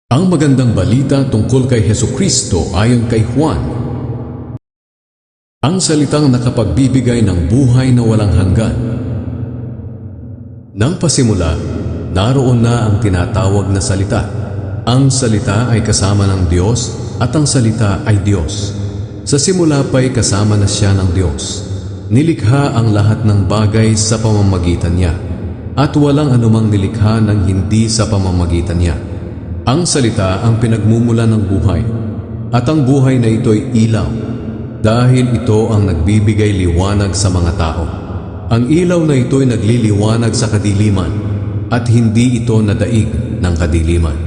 Ang magandang balita tungkol kay Hesukristo ayon kay Juan. Ang salitang nakapagbibigay ng buhay na walang hanggan. Nang pasimula, naroon na ang tinatawag na salita. Ang salita ay kasama ng Diyos at ang salita ay Diyos. Sa simula pa'y kasama na siya ng Diyos. Nilikha ang lahat ng bagay sa pamamagitan niya, at walang anumang nilikha ng hindi sa pamamagitan niya. Ang salita ang pinagmumula ng buhay, at ang buhay na ito'y ilaw, dahil ito ang nagbibigay liwanag sa mga tao. Ang ilaw na ito'y nagliliwanag sa kadiliman, at hindi ito nadaig ng kadiliman.